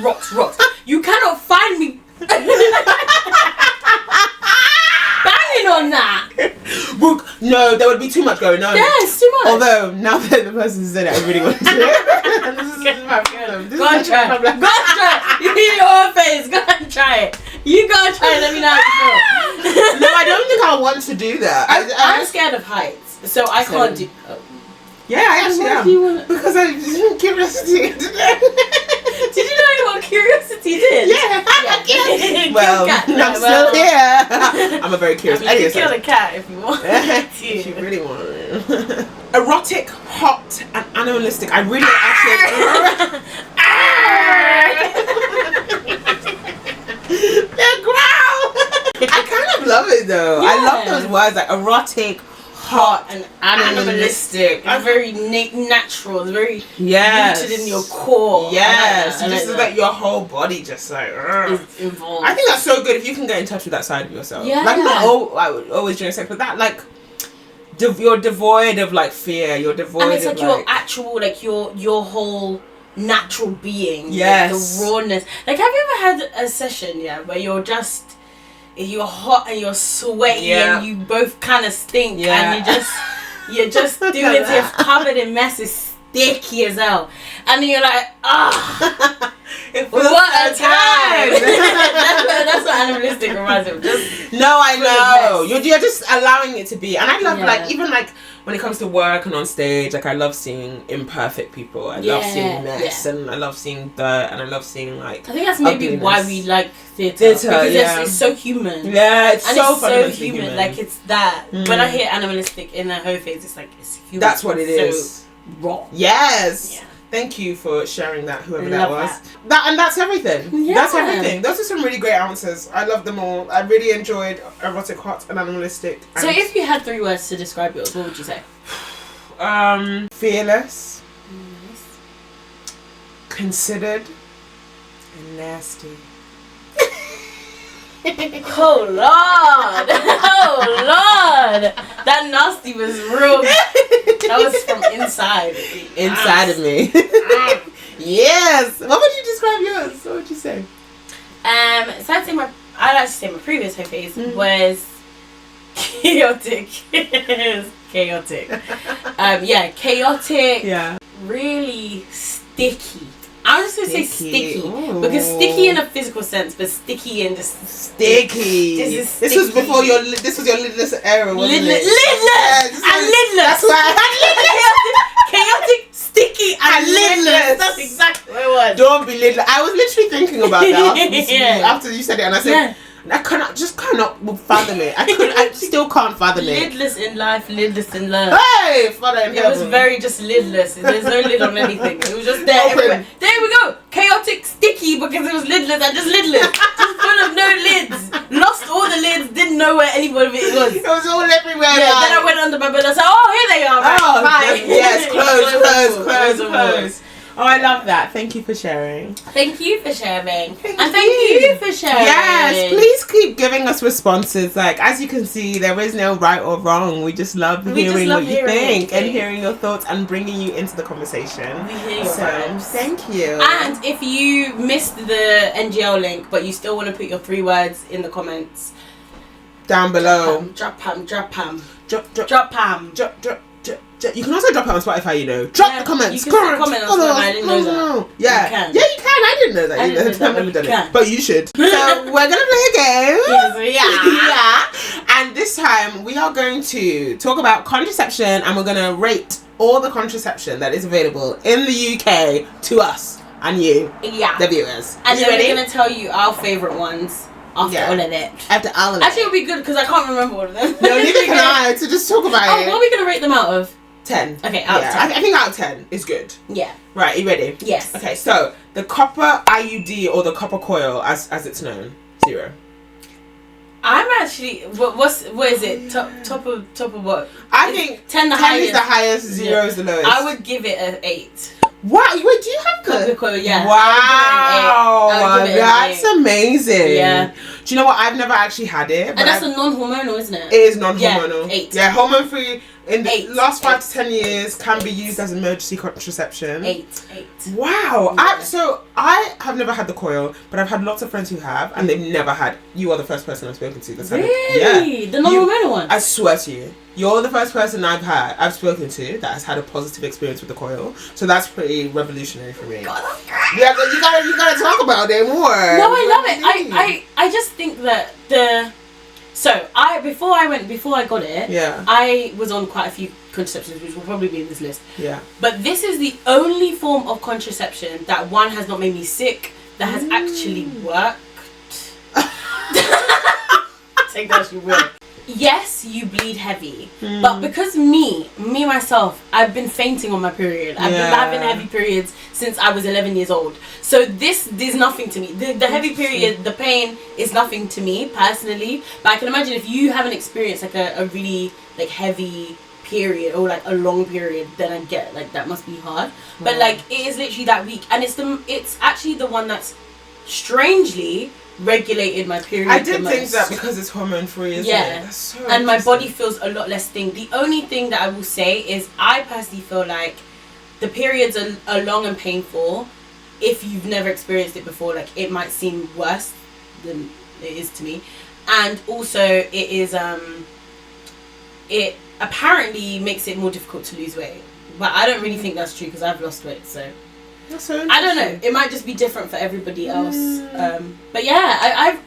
You cannot find me banging on that. No, there would be too much going on. Yes, too much. Although, now that the person said it, I really want to do it. This is my problem. Go and try it. You need your face. Go and try it. You go and try it. Let me know how you feel. No, I don't think I want to do that. I'm scared of heights, so I can't do... Yeah, I actually am. Because I just curiosity. Did you know what curiosity did? Yeah. Well, I'm still here. I'm a very curious. I mean, you can kill a cat if you want. If you really want to. Erotic, hot, and animalistic. I really actually. The growl. I kind of love it though. Yeah. I love those words like erotic, hot and animalistic. It's very natural. It's very rooted in your core. Yes, just like your whole body just like is involved. I think that's so good if you can get in touch with that side of yourself. Yeah. Like not always during sex, but that like you're devoid of like fear. You're devoid and it's of like your actual like your whole natural being. Yes. Like the rawness. Like have you ever had a session where you're hot and you're sweaty and you both kind of stink and you're just doing it till you're covered in mess, it's sticky as hell, and then you're like what a time. that's what animalistic reminds me of. I know you're just allowing it to be, and I love like even like when it comes to work and on stage, like I love seeing imperfect people. I love seeing mess and I love seeing dirt and I love seeing like. I think that's maybe why we like theatre because it's so human. Yeah, it's so fundamentally human. Like it's that. When I hear animalistic in a whole phase, it's like it's human. That's what it is. Raw. Yes. Yeah. Thank you for sharing that, whoever that was. That's everything. Yeah. That's everything. Those are some really great answers. I love them all. I really enjoyed erotic, hot, and animalistic. And so if you had 3 words to describe yours, what would you say? Fearless. Considered. And nasty. Oh Lord! Oh Lord! That nasty was real. That was from inside. Inside of me. Yes. What would you describe yours? What would you say? So I'd like to say my previous whole phase was chaotic. Chaotic. Chaotic. Yeah. Really sticky. I was just gonna say sticky. Because sticky in a physical sense, but sticky in just sticky. This was before your lidless era, wasn't it? Lidless and lidless. That's why chaotic, sticky, and lidless. That's exactly what it was. Don't be lidless. I was literally thinking about that after you said it, and I said. I cannot fathom it. I still can't fathom it. Lidless in life, lidless in love. Hey, Father in heaven. It was very just lidless. There's no lid on anything. It was just there everywhere. There we go. Chaotic, sticky because it was lidless and just lidless. Just full of no lids. Lost all the lids. Didn't know where any one of it was. It was all everywhere. Yeah. Then I went under my bed. I said, "Oh, here they are." Right, bye. Yes, close. Oh, I love that. Thank you for sharing. Thank you for sharing. Thank you for sharing. Yes, please keep giving us responses. Like, as you can see, there is no right or wrong. We just love hearing what you think and hearing your thoughts and bringing you into the conversation. We hear your vibes. Thank you. And if you missed the NGL link, but you still want to put your 3 words in the comments, down below. Drop Pam. You can also drop it on Spotify, you know. Drop the comments. You can comment on Spotify. I didn't know that. Yeah. You can. Yeah, you can. I didn't know that either. I've never done it. But you should. So we're going to play a game. Yes, yeah. And this time we are going to talk about contraception and we're going to rate all the contraception that is available in the UK to us and you, the viewers. And then we're going to tell you our favourite ones. After all of it. Actually, it'll be good because I can't remember all of them. No, neither can I. So just talk about it. What are we going to rate them out of? 10. Okay, out of 10. I think out of 10 is good. Yeah. Right, you ready? Yes. Okay, so the copper IUD or the copper coil, as it's known, 0. I'm actually what is it? Top of what? I think 10 is the highest, 0 is the lowest. I would give it an 8. Wow, wait, do you have copper coil? Yeah. Wow, that's amazing. Yeah. Do you know what? I've never actually had it. And that's a non-hormonal, isn't it? It is non-hormonal. Yeah, 8. Yeah, hormone-free in the last 5 to 10 years can be used as emergency contraception. 8. Wow. Yeah. So I have never had the coil, but I've had lots of friends who have, and they've never had. You are the first person I've spoken to that's had it. Really? The non-hormonal one? I swear to you. You're the first person I've spoken to that has had a positive experience with the coil. So that's pretty revolutionary for me. God, that's great. Yeah, you gotta talk about it more. No, I love it. I just think that before I got it, I was on quite a few contraceptions, which will probably be in this list. Yeah. But this is the only form of contraception that has not made me sick, that has actually worked. Take that as you will. Yes, you bleed heavy, but because myself, I've been fainting on my period. I've been having heavy periods since I was 11 years old. So this is nothing to me. The heavy period, the pain is nothing to me personally. But I can imagine if you haven't experienced like a really like heavy period or like a long period, then I get like that must be hard. But like it is literally that week, and it's actually the one that's strangely regulated my period. I did think that because it's hormone free, isn't it? That's so and my body feels a lot less sting. The only thing that I will say is I personally feel like the periods are long and painful. If you've never experienced it before, like it might seem worse than it is to me. And also it is it apparently makes it more difficult to lose weight, but I don't really think that's true because I've lost weight, so that's so I don't know. It might just be different for everybody else. But yeah,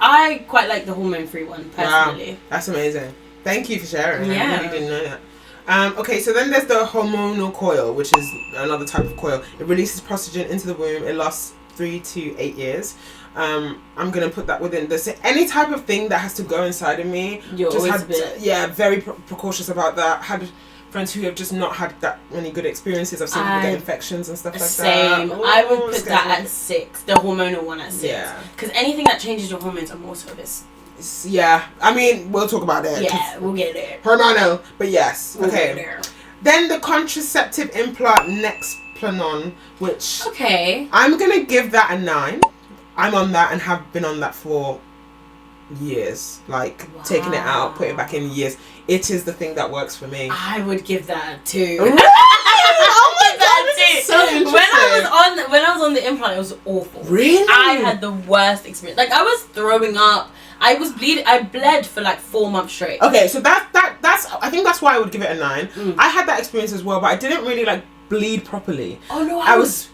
I quite like the hormone-free one personally. Wow, that's amazing. Thank you for sharing. Yeah. I really didn't know that. Okay, so then there's the hormonal coil, which is another type of coil. It releases estrogen into the womb. It lasts 3 to 8 years. I'm gonna put that within this. Any type of thing that has to go inside of me. You're just always a bit. Very precautious about that. Had friends who have just not had that many good experiences. I've seen people get infections and stuff like that. Same. I would put that at 6. The hormonal one at 6. Yeah. Because anything that changes your hormones, I'm also a bit. Yeah. I mean, we'll talk about it. Yeah, we'll get there. Hormonal, but yes. We'll okay. get there. Then the contraceptive implant Nexplanon, which I'm gonna give that a 9. I'm on that and have been on that for years. Like taking it out, putting it back in years. It is the thing that works for me. I would give that a 2. Oh my god, this is so interesting. When I was on the implant, it was awful. Really? I had the worst experience. Like I was throwing up. I was bleeding. I bled for like 4 months straight. Okay, so that's I think that's why I would give it a 9. I had that experience as well, but I didn't really like bleed properly. Oh no, I was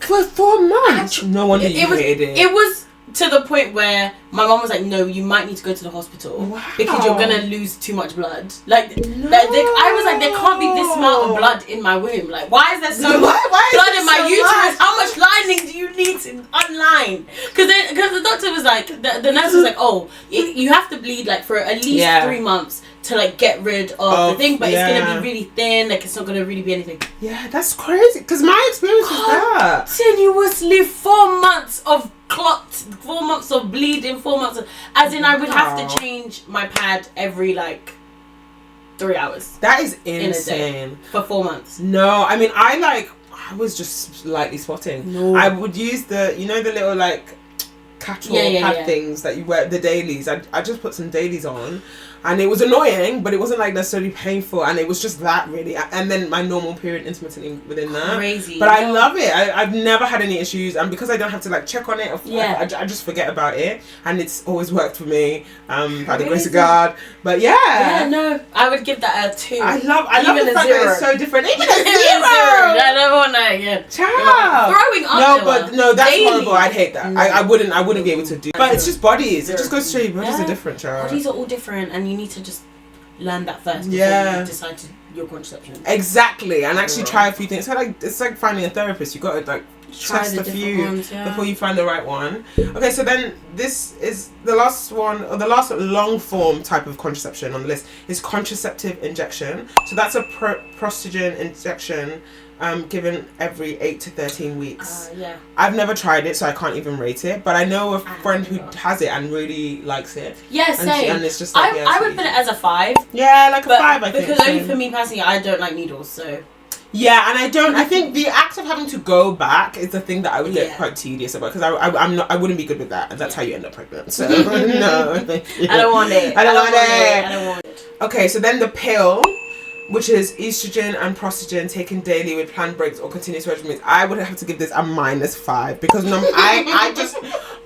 For 4 months? No wonder you hated it. It was to the point where my mom was like, no, you might need to go to the hospital. Wow. Because you're going to lose too much blood. Like, I was like, there can't be this amount of blood in my womb. Like, why is there so much blood in my uterus? How much lining do you need to unline? Because the doctor was like, the nurse was like, oh, you have to bleed like for at least 3 months to like get rid of the thing, but it's gonna be really thin, like it's not gonna really be anything. Yeah, that's crazy. Because my experience was that continuously 4 months of clots, 4 months of bleeding, 4 months of, as in I would have to change my pad every like 3 hours. That is insane. For 4 months. No, I mean I was just slightly spotting. No. I would use the the little like catch-all pad things that you wear, the dailies. I just put some dailies on. And it was annoying, but it wasn't like necessarily painful, and it was just that really. And then my normal period intermittently within that. Crazy. But I love it. I've never had any issues, and because I don't have to like check on it, I just forget about it, and it's always worked for me. By the grace of God. But yeah, no, I would give that a 2. I love the fact that it's so different. Even a 0. I don't want that again. Child. Throwing up. No, that's daily. horrible. I'd hate that. I wouldn't be able to do. But it's just bodies. It just goes to show you bodies are different, child. Bodies are all different, and you need to just learn that first before you decide to your contraception. Exactly, and actually try a few things. So it's like finding a therapist. You got to like test a few before you find the right one. Okay, so then this is the last one, or the last long form type of contraception on the list is contraceptive injection. So that's a prostogen injection. Given every 8 to 13 weeks. I've never tried it, so I can't even rate it. But I know a friend who has it and really likes it. Yeah, same. And it's just like, I would put it as a 5. Yeah, like a 5, I think. Because only for me personally, I don't like needles, so. Yeah, and I think the act of having to go back is the thing that I would get quite tedious about, because I wouldn't be good with that, and that's how you end up pregnant. So no, I don't want it. I don't want it. Okay, so then the pill, which is estrogen and prostogen taken daily with planned breaks or continuous regimens. I would have to give this a -5 because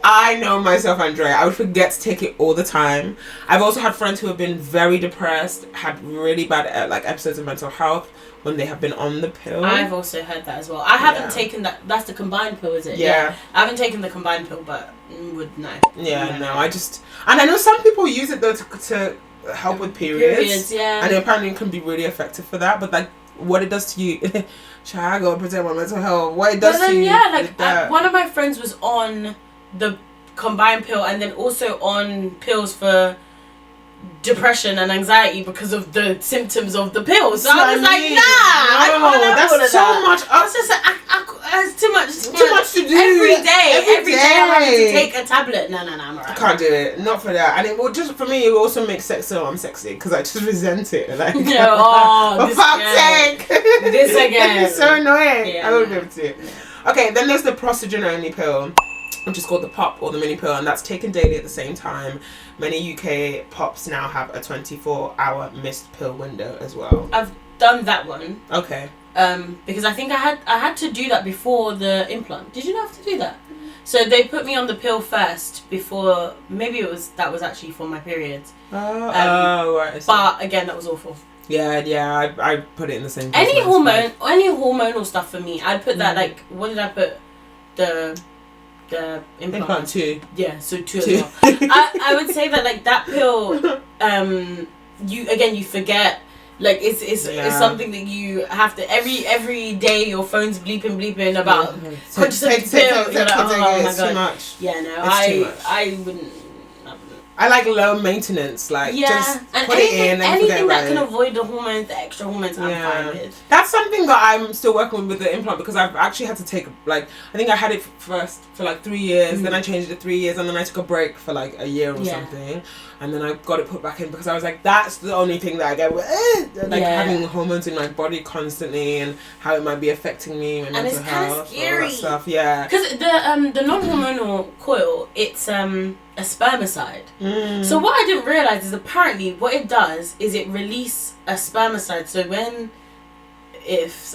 I know myself, Andrea. I would forget to take it all the time. I've also had friends who have been very depressed, had really bad episodes of mental health when they have been on the pill. I've also heard that as well. I haven't taken that. That's the combined pill, is it? Yeah. I haven't taken the combined pill, but would know. Yeah, no. And I know some people use it though to help with periods, and it apparently can be really effective for that. But like, what it does to you, I gotta protect my mental health. What it does to you? Yeah, one of my friends was on the combined pill, and then also on pills for depression and anxiety because of the symptoms of the pill. So I was like, that's so much. That's just it's too much to do every day. I'm having to take a tablet. No, I'm alright. I can't do it. Not for that. And it will just, for me, it will also make sex so unsexy because I just resent it. Like, for fuck's sake, this again. It's so annoying. Yeah, I won't be able to do it. Okay, then there's the prostogen only pill, which is called the pop or the mini pill, and that's taken daily at the same time. Many UK pops now have a 24-hour missed pill window as well. I've done that one. Okay. Because I think I had to do that before the implant. Did you not have to do that? So they put me on the pill first before. Maybe that was actually for my periods. Right. But again, that was awful. Yeah. I put it in the same. Any hormonal stuff for me, I'd put that like. What did I put? The implant 2. Yeah, so 2 as well. I would say that like that pill, you forget. Like it's something that you have to every day your phone's bleeping about contraceptive pill. You're like, oh my God. Too much. Yeah, no, I wouldn't. I like low maintenance, just and put it in and anything that can avoid the hormones, the extra hormones, I'm fine with. That's something that I'm still working with the implant, because I've actually had to take I think I had it first for 3 years, then I changed it to 3 years, and then I took a break for a year or something, and then I got it put back in because I was like, that's the only thing that I get with having hormones in my body constantly and how it might be affecting me, my mental health, all that stuff. Yeah, because the non-hormonal coil, it's a spermicide. So what I didn't realize is apparently what it does is it release a spermicide. So if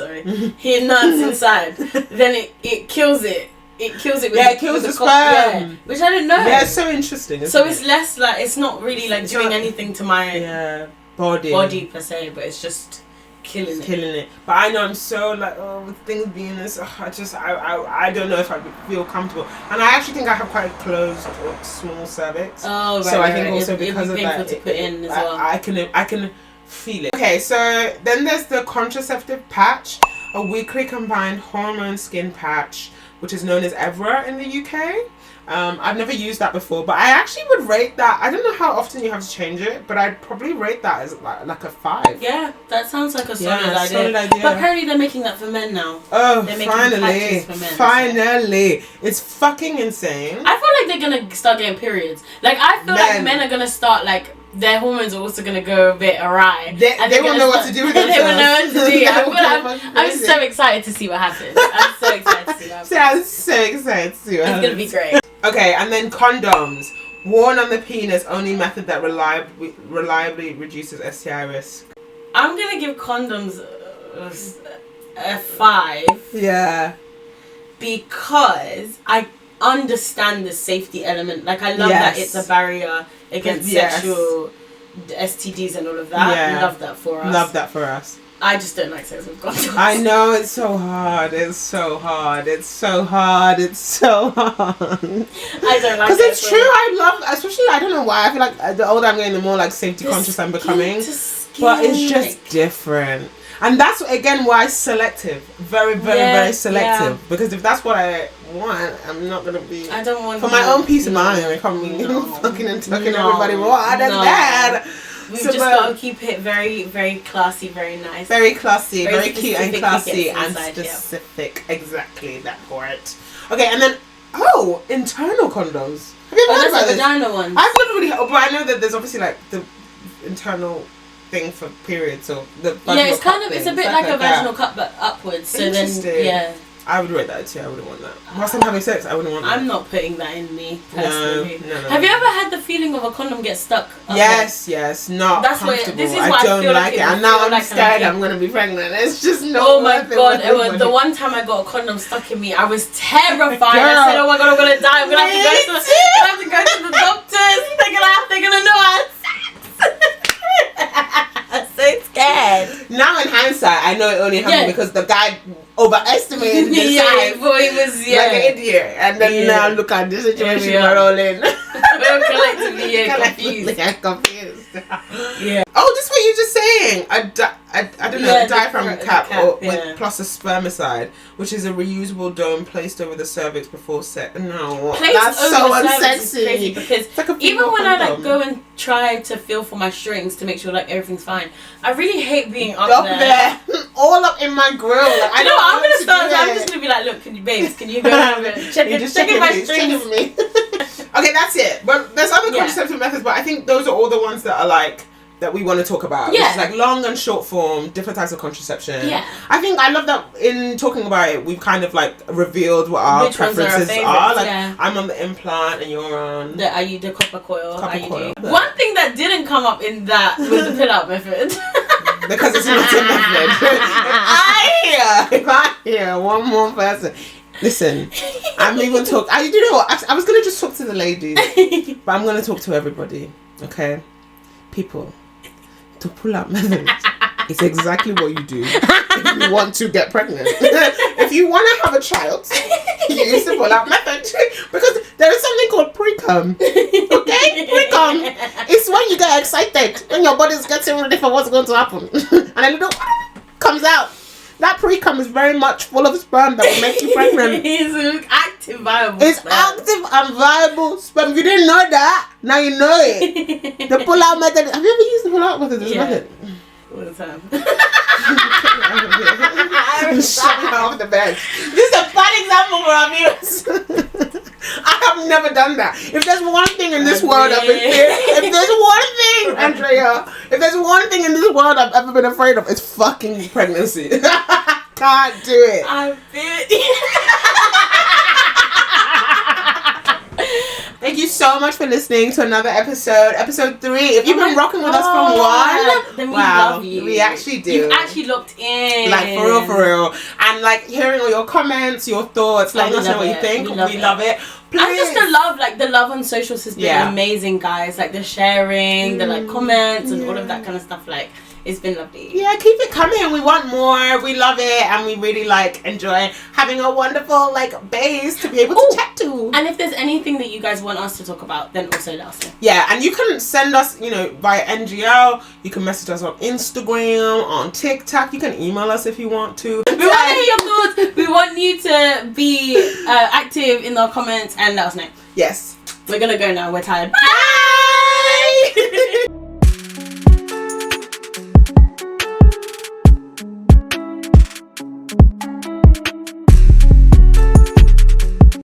he nuts inside, then it kills it. It kills it with it kills the sperm. Which I didn't know. Yeah, it's so interesting. So it's less it's not really doing anything to my body per se, but it's just killing it. But I know I'm so like, with things being this, I don't know if I feel comfortable. And I actually think I have quite a closed or small cervix. Oh, right. So I think also it'd because be of painful that, to put in as well. I can feel it. Okay, so then there's the contraceptive patch, a weekly combined hormone skin patch, which is known as Evra in the UK. I've never used that before, but I actually would rate that. I don't know how often you have to change it, but I'd probably rate that as like a 5. Yeah, that sounds like a solid idea. But apparently they're making that for men now. Oh, they're making patches for men, finally. It's fucking insane. I feel like they're gonna start getting periods. Like, I feel like men are gonna start, like, their hormones are also gonna go a bit awry. They won't know what to do with themselves. They won't know what to do. I'm so excited to see what happens. I'm so excited to see what happens. I'm so excited to see what happens. It's gonna be great. Okay, and then condoms. Worn on the penis, only method that reliably reduces STI risk. I'm gonna give condoms a 5. Yeah. Because I understand the safety element. Like, I love that it's a barrier against sexual STDs and all of that. Yeah. Love that for us. Love that for us. I just don't like sex with condoms. I know, it's so hard. It's so hard. It's so hard. It's so hard. I don't like it. Because it's true. I love, especially, I don't know why. I feel like the older I'm getting, the more like safety conscious I'm becoming. But it's just different. And that's, again, why selective. Very, very selective. Yeah. Because if that's what I want, I'm not going to be... I don't want... For my own peace of mind, I can't be fucking and tucking everybody more. That's bad. We've just got to keep it very, very classy, very nice. Very classy, very cute and classy and specific. Yeah. Exactly, that part. Okay, and then, internal condoms. Have you ever heard about this? Vagina ones. I've never really heard, but I know that there's obviously like the internal thing for periods or the vaginal it's kind of, it's a bit like a vaginal cut but upwards. So then, I would rate that too. I wouldn't want that. Whilst I'm having sex, I wouldn't want that. I'm not putting that in me personally. No. Have you ever had the feeling of a condom get stuck? Yes, not That's comfortable. This is why I don't like it. And now I'm scared I'm going to be pregnant. It's just no. Oh my god! The one time I got a condom stuck in me, I was terrified. I said, "Oh my god, I'm going to die. I'm going to have to go to the doctors. They're going to know I had sex." I'm so scared. Now in hindsight, I know it only happened because the guy overestimated the size. Boy, he was like an idiot. And then now look at the situation we're all in. We're collectively confused. Yeah. Oh, this is what you're just saying. I don't know, a diaphragm cap with plus a spermicide, which is a reusable dome placed over the cervix before sex. No, that's so unsexy. Because like even when I like go and try to feel for my strings to make sure like everything's fine, I really hate being up there. All up in my grill. Like, I'm gonna start. I'm just gonna be like, look, can you go have it? Check my strings. Me. Okay, that's it. But there's other contraceptive methods, but I think those are all the ones that are like that we want to talk about. Yeah. It's like long and short form, different types of contraception. Yeah. I love that in talking about it, we've kind of like revealed what our preferences are. Like I'm on the implant and you're on the copper coil. One thing that didn't come up in that was the pill out method. Because it's not a method. If I hear one more person. Listen, I'm even talk. You know what? I was gonna just talk to the ladies, but I'm gonna talk to everybody. Okay, people, to pull out method is exactly what you do if you want to get pregnant. If you want to have a child, you use the pull out method because there is something called pre-cum. Okay, pre-cum. It's when you get excited, when your body's getting ready for what's going to happen, and a little comes out. That pre-cum is very much full of sperm that will make you pregnant. It's active, viable. It's active and viable sperm. If you didn't know that, now you know it. The pull-out method. Have you ever used the pull-out method? Method? All the time. I'm shutting off the bed. This is a bad example for our viewers. I have never done that. If there's one thing in this world I've been if there's one thing, Andrea, if there's one thing in this world I've ever been afraid of, it's fucking pregnancy. Can't do it. Thank you so much for listening to another episode 3. If you've been rocking with us from 1, then we love you. We actually do. You've actually looked in. Like, for real. And, like, hearing all your comments, your thoughts, letting us know what you think. We love it. Please. And just the love on socials has been amazing, guys. Like, the sharing, the, like, comments and all of that kind of stuff. Like, it's been lovely. Yeah, keep it coming. We want more. We love it. And we really, like, enjoy having a wonderful, like, base to be able to chat to. And if there's anything that you guys want us to talk about, then also let us know. Yeah, and you can send us, via NGL. You can message us on Instagram, on TikTok. You can email us if you want to. We want to hear your thoughts. We want you to be active in the comments and let us know. Yes. We're going to go now. We're tired. Bye!